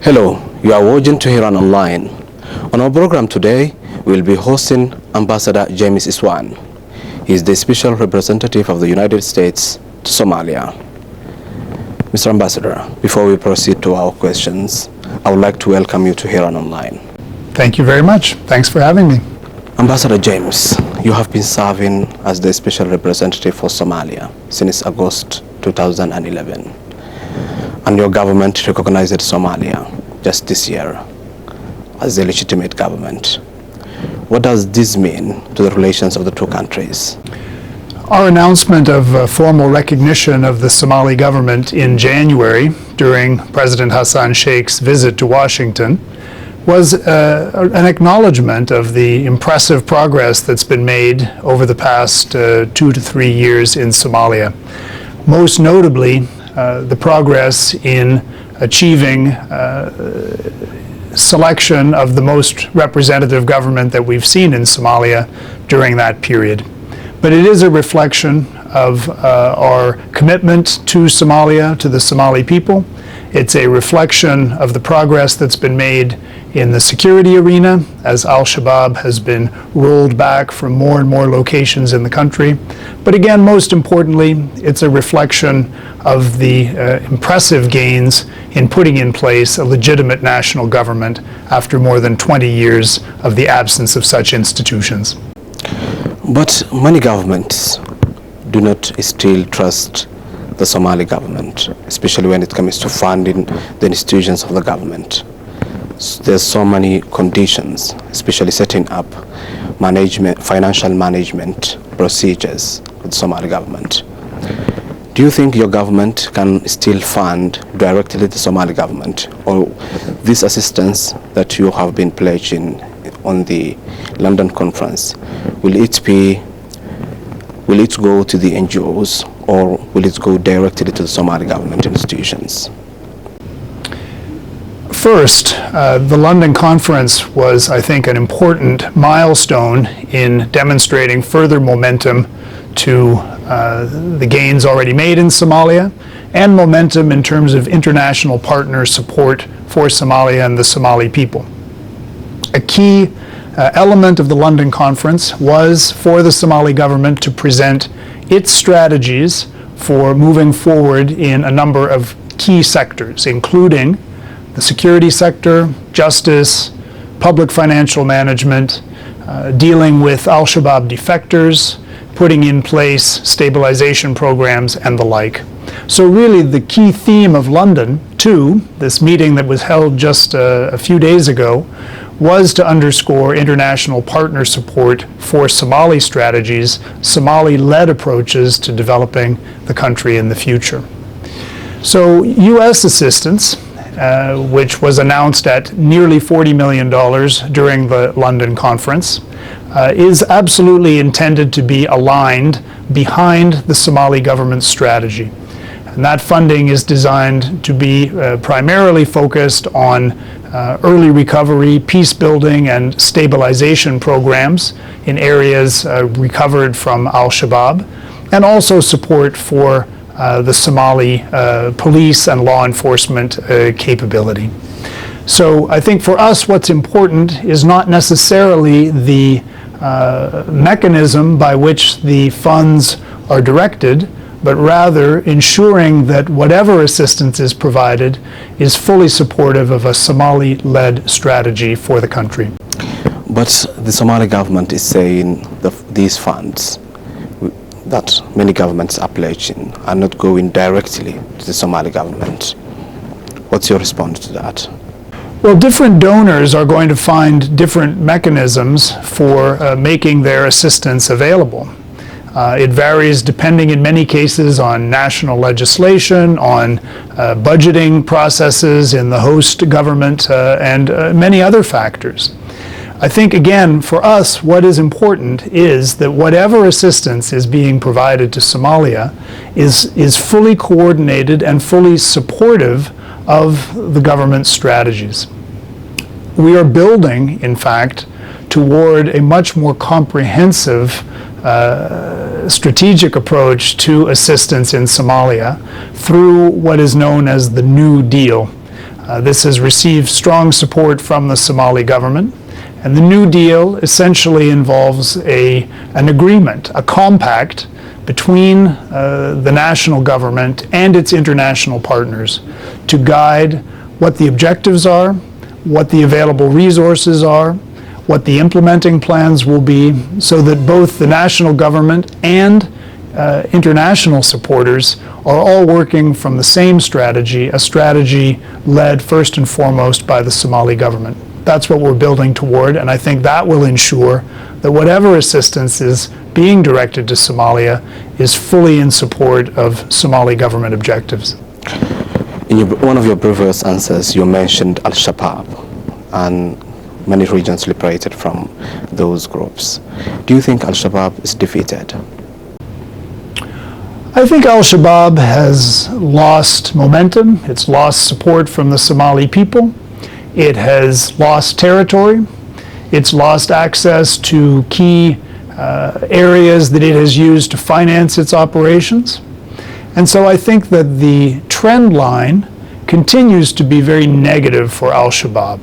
Hello, you are watching to Hiiraan Online. On our program today, we will be hosting Ambassador James Swan. He is the special representative of the United States to Somalia. Mr. Ambassador, before we proceed to our questions, I would like to welcome you to Hiiraan Online. Thank you very much. Thanks for having me. Ambassador James, you have been serving as the special representative for Somalia since August 2011. And your government recognized Somalia just this year as a legitimate government. What does this mean to the relations of the two countries? Our announcement of formal recognition of the Somali government in January during President Hassan Sheikh's visit to Washington was an acknowledgement of the impressive progress that's been made over the past 2 to 3 years in Somalia. Most notably, the progress in achieving selection of the most representative government that we've seen in Somalia during that period. But it is a reflection of our commitment to Somalia, to the Somali people. It's a reflection of the progress that's been made in the security arena as al-Shabaab has been rolled back from more and more locations in the country. But again, most importantly, it's a reflection of the impressive gains in putting in place a legitimate national government after more than 20 years of the absence of such institutions. But many governments do not still trust the Somali government, especially when it comes to funding the institutions of the government. There's so many conditions, especially setting up financial management procedures with the Somali government. Do you think your government can still fund directly the Somali government, or this assistance that you have been pledging on the London conference, will it go to the NGOs, or will it go directly to the Somali government institutions? First, the London conference was, I think, an important milestone in demonstrating further momentum to the gains already made in Somalia and momentum in terms of international partner support for Somalia and the Somali people. A key element of the London conference was for the Somali government to present its strategies for moving forward in a number of key sectors, including the security sector, justice, public financial management, dealing with al-Shabaab defectors, putting in place stabilization programs, and the like. So really the key theme of London, too, this meeting that was held just a few days ago, was to underscore international partner support for Somali strategies, Somali-led approaches to developing the country in the future. So U.S. assistance, which was announced at nearly $40 million during the London conference, is absolutely intended to be aligned behind the Somali government's strategy. And that funding is designed to be primarily focused on early recovery, peace building, and stabilization programs in areas recovered from al-Shabaab, and also support for the Somali police and law enforcement capability. So I think for us what's important is not necessarily the mechanism by which the funds are directed, but rather ensuring that whatever assistance is provided is fully supportive of a Somali-led strategy for the country. But the Somali government is saying these funds that many governments are pledging are not going directly to the Somali government. What's your response to that? Well, different donors are going to find different mechanisms for making their assistance available. It varies depending in many cases on national legislation, on budgeting processes in the host government, and many other factors. I think, again, for us, what is important is that whatever assistance is being provided to Somalia is fully coordinated and fully supportive of the government's strategies. We are building, in fact, toward a much more comprehensive strategic approach to assistance in Somalia through what is known as the New Deal. This has received strong support from the Somali government. And the New Deal essentially involves an agreement, a compact between the national government and its international partners to guide what the objectives are, what the available resources are, what the implementing plans will be, so that both the national government and international supporters are all working from the same strategy, a strategy led first and foremost by the Somali government. That's what we're building toward, and I think that will ensure that whatever assistance is being directed to Somalia is fully in support of Somali government objectives. In one of your previous answers, you mentioned al-Shabaab and many regions liberated from those groups. Do you think al-Shabaab is defeated? I think al-Shabaab has lost momentum. It's lost support from the Somali people. It has lost territory. It's lost access to key areas that it has used to finance its operations. And so I think that the trend line continues to be very negative for al-Shabaab.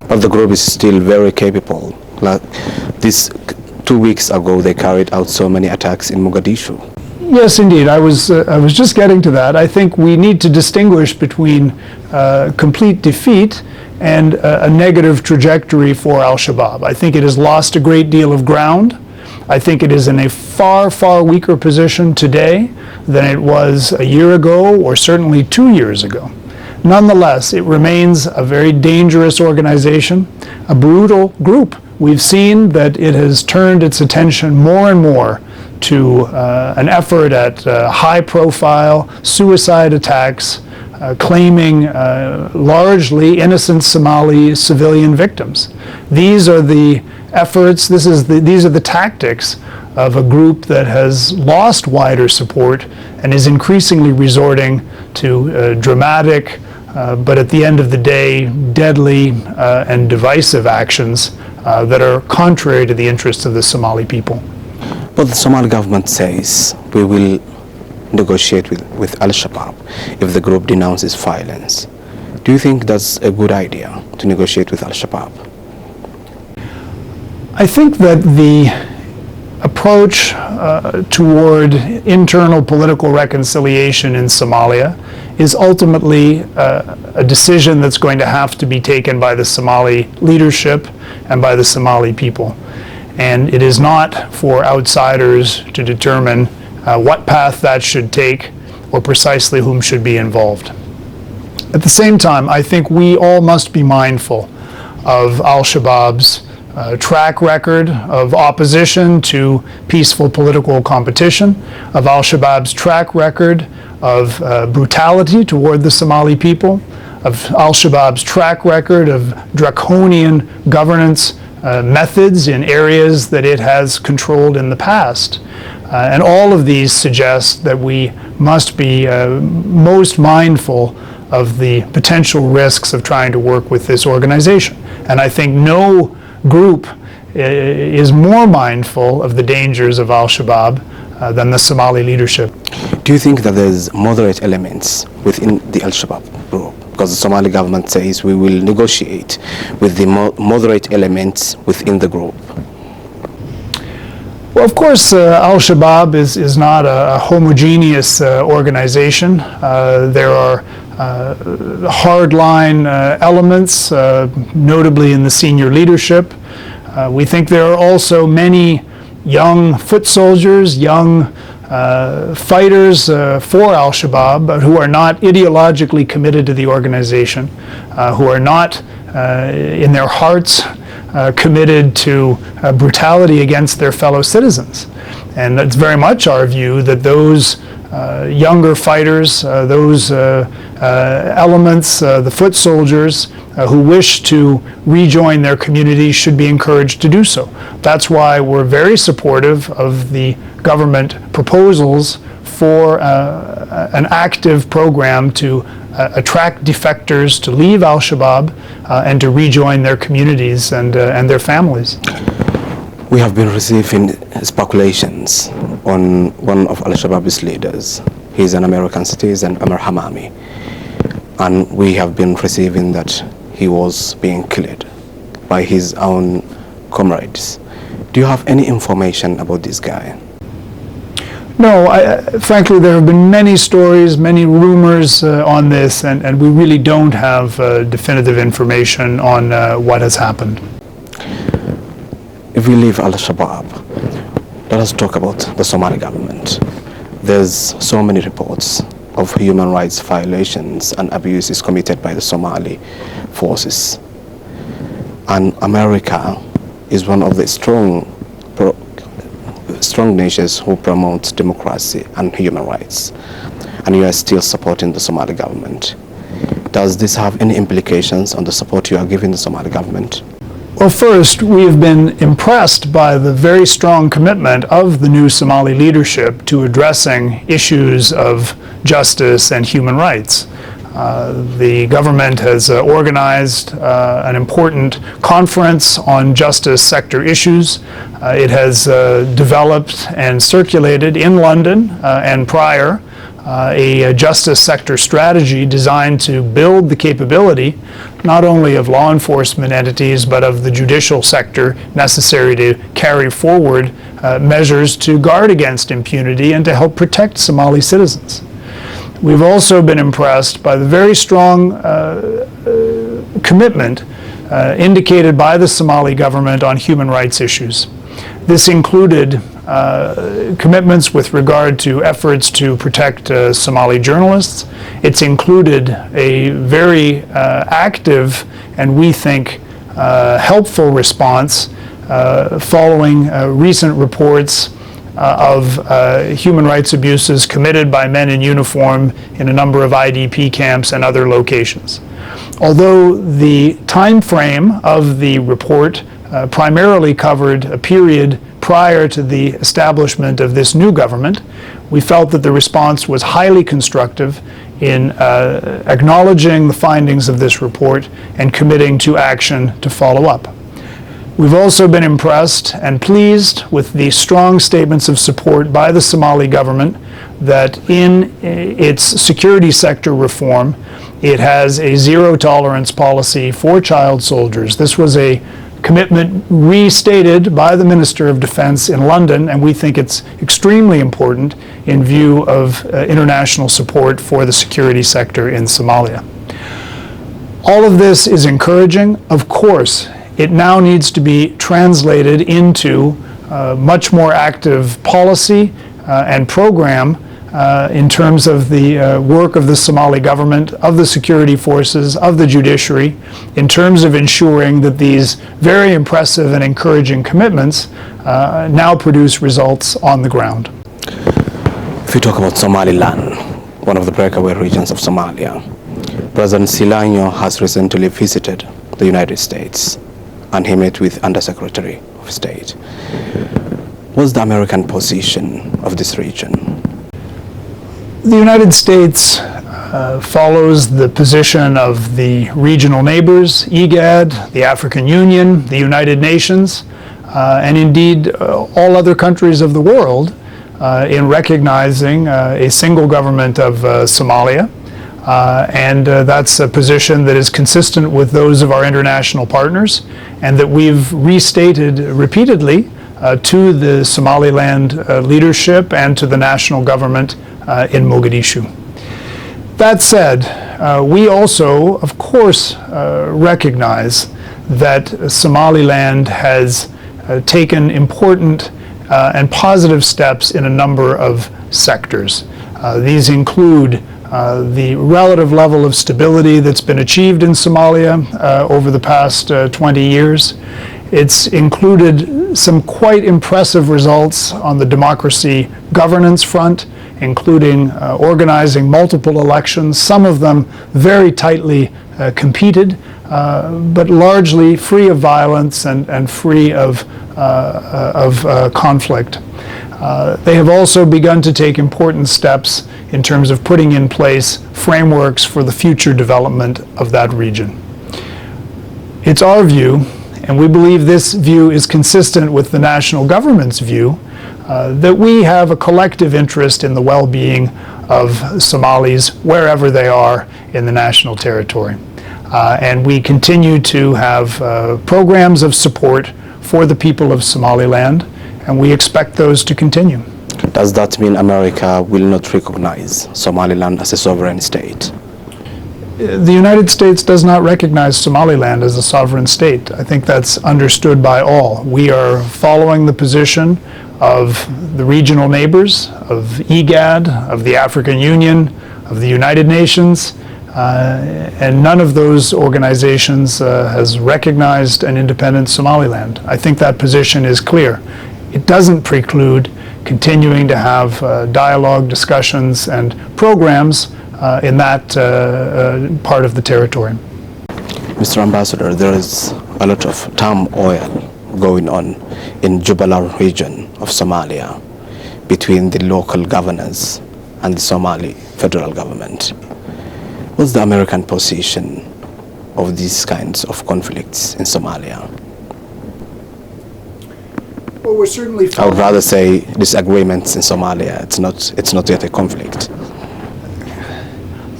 But the group is still very capable. Like this 2 weeks ago, they carried out so many attacks in Mogadishu. Yes, indeed. I was just getting to that. I think we need to distinguish between complete defeat and a negative trajectory for al-Shabaab. I think it has lost a great deal of ground. I think it is in a far, far weaker position today than it was a year ago or certainly 2 years ago. Nonetheless, it remains a very dangerous organization, a brutal group. We've seen that it has turned its attention more and more to an effort at high-profile suicide attacks, claiming largely innocent Somali civilian victims. These are the efforts, these are the tactics of a group that has lost wider support and is increasingly resorting to dramatic, but at the end of the day, deadly and divisive actions that are contrary to the interests of the Somali people. But the Somali government says we will negotiate with al-Shabaab if the group denounces violence. Do you think that's a good idea to negotiate with al-Shabaab? I think that the approach toward internal political reconciliation in Somalia is ultimately a decision that's going to have to be taken by the Somali leadership and by the Somali people. And it is not for outsiders to determine what path that should take or precisely whom should be involved. At the same time, I think we all must be mindful of al-Shabaab's track record of opposition to peaceful political competition, of al-Shabaab's track record of brutality toward the Somali people, of al-Shabaab's track record of draconian governance methods in areas that it has controlled in the past. And all of these suggest that we must be most mindful of the potential risks of trying to work with this organization. And I think no group is more mindful of the dangers of al-Shabaab than the Somali leadership. Do you think that there's moderate elements within the al-Shabaab group? Because the Somali government says we will negotiate with the moderate elements within the group. Well, of course, al-Shabaab is not a homogeneous organization. There are hardline elements, notably in the senior leadership. We think there are also many young foot soldiers, young fighters for al-Shabaab, but who are not ideologically committed to the organization, who are not in their hearts committed to brutality against their fellow citizens. And it's very much our view that those younger fighters, those elements, the foot soldiers who wish to rejoin their community should be encouraged to do so. That's why we're very supportive of the government proposals for an active program to attract defectors to leave al-Shabaab and to rejoin their communities and their families. We have been receiving speculations on one of al-Shabaab's leaders. He's an American citizen, Amr Hamami. and we have been receiving that he was being killed by his own comrades. Do you have any information about this guy? No, frankly, there have been many stories, many rumors on this, and we really don't have definitive information on what has happened. If we leave al-Shabaab, let us talk about the Somali government. There's so many reports of human rights violations and abuses committed by the Somali forces. And America is one of the strong nations who promote democracy and human rights. And you are still supporting the Somali government. Does this have any implications on the support you are giving the Somali government? Well, first, we have been impressed by the very strong commitment of the new Somali leadership to addressing issues of justice and human rights. The government has organized an important conference on justice sector issues. It has developed and circulated in London and prior a justice sector strategy designed to build the capability not only of law enforcement entities but of the judicial sector necessary to carry forward measures to guard against impunity and to help protect Somali citizens. We've also been impressed by the very strong commitment indicated by the Somali government on human rights issues. This included commitments with regard to efforts to protect Somali journalists. It's included a very active and we think helpful response following recent reports of human rights abuses committed by men in uniform in a number of IDP camps and other locations. Although the time frame of the report primarily covered a period prior to the establishment of this new government, we felt that the response was highly constructive in acknowledging the findings of this report and committing to action to follow up. We've also been impressed and pleased with the strong statements of support by the Somali government that in its security sector reform, it has a zero tolerance policy for child soldiers. This was a commitment restated by the Minister of Defense in London, and we think it's extremely important in view of international support for the security sector in Somalia. All of this is encouraging. Of course, it now needs to be translated into much more active policy and program in terms of the work of the Somali government, of the security forces, of the judiciary, in terms of ensuring that these very impressive and encouraging commitments now produce results on the ground. If you talk about Somaliland, one of the breakaway regions of Somalia, President Silanyo has recently visited the United States and he met with Undersecretary of State. What's the American position of this region? The United States follows the position of the regional neighbors, IGAD, the African Union, the United Nations, and indeed all other countries of the world in recognizing a single government of Somalia. And that's a position that is consistent with those of our international partners and that we've restated repeatedly to the Somaliland leadership and to the national government in Mogadishu. That said, we also, of course, recognize that Somaliland has taken important and positive steps in a number of sectors. These include the relative level of stability that's been achieved in Somalia over the past 20 years. It's included some quite impressive results on the democracy governance front, including organizing multiple elections, some of them very tightly competed, but largely free of violence and free of conflict. They have also begun to take important steps in terms of putting in place frameworks for the future development of that region. It's our view, and we believe this view is consistent with the national government's view, that we have a collective interest in the well-being of Somalis wherever they are in the national territory. And we continue to have programs of support for the people of Somaliland, and we expect those to continue. Does that mean America will not recognize Somaliland as a sovereign state? The United States does not recognize Somaliland as a sovereign state. I think that's understood by all. We are following the position of the regional neighbors, of IGAD, of the African Union, of the United Nations, and none of those organizations has recognized an independent Somaliland. I think that position is clear. It doesn't preclude continuing to have dialogue, discussions, and programs in that part of the territory. Mr. Ambassador, there is a lot of turmoil going on in Jubaland region of Somalia between the local governors and the Somali federal government. What's the American position of these kinds of conflicts in Somalia? Well, we're certainly I would rather say disagreements in Somalia. It's not yet a conflict.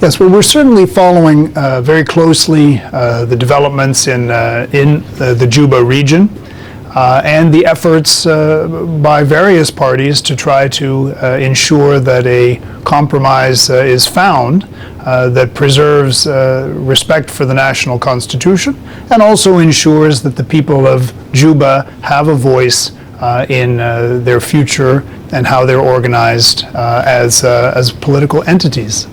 Yes, well, we're certainly following very closely the developments in the Juba region and the efforts by various parties to try to ensure that a compromise is found that preserves respect for the national constitution and also ensures that the people of Juba have a voice in their future and how they're organized as political entities.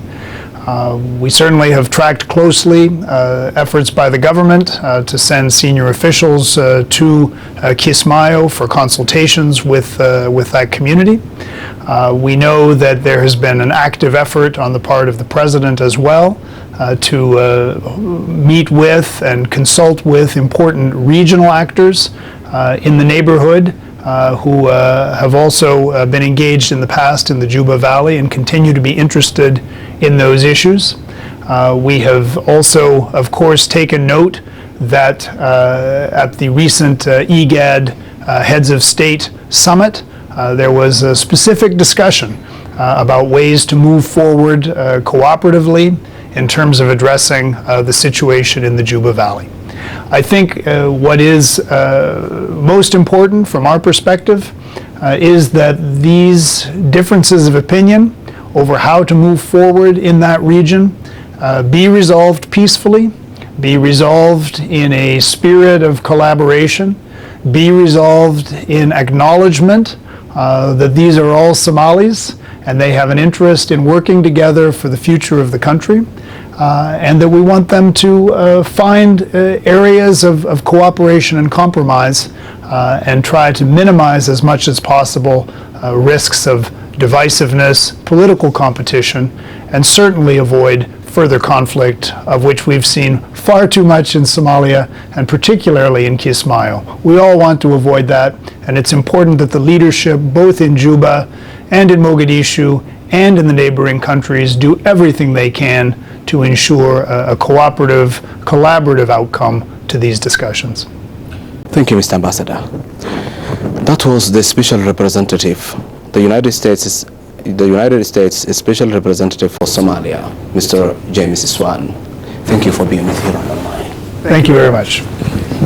We certainly have tracked closely efforts by the government to send senior officials to Kismayo for consultations with that community. We know that there has been an active effort on the part of the president as well to meet with and consult with important regional actors in the neighborhood who have also been engaged in the past in the Juba Valley and continue to be interested in those issues. We have also, of course, taken note that at the recent IGAD Heads of State Summit, there was a specific discussion about ways to move forward cooperatively in terms of addressing the situation in the Juba Valley. I think what is most important from our perspective is that these differences of opinion over how to move forward in that region be resolved peacefully, be resolved in a spirit of collaboration, be resolved in acknowledgement that these are all Somalis and they have an interest in working together for the future of the country. And that we want them to find areas of cooperation and compromise and try to minimize as much as possible risks of divisiveness, political competition, and certainly avoid further conflict, of which we've seen far too much in Somalia and particularly in Kismayo. We all want to avoid that, and it's important that the leadership, both in Juba and in Mogadishu and in the neighboring countries, do everything they can to ensure a cooperative, collaborative outcome to these discussions. Thank you, Mr. Ambassador. That was the special representative. The United States Special Representative for Somalia, Mr. James Swan. Thank you for being with Hiiraan Online. Thank you very much.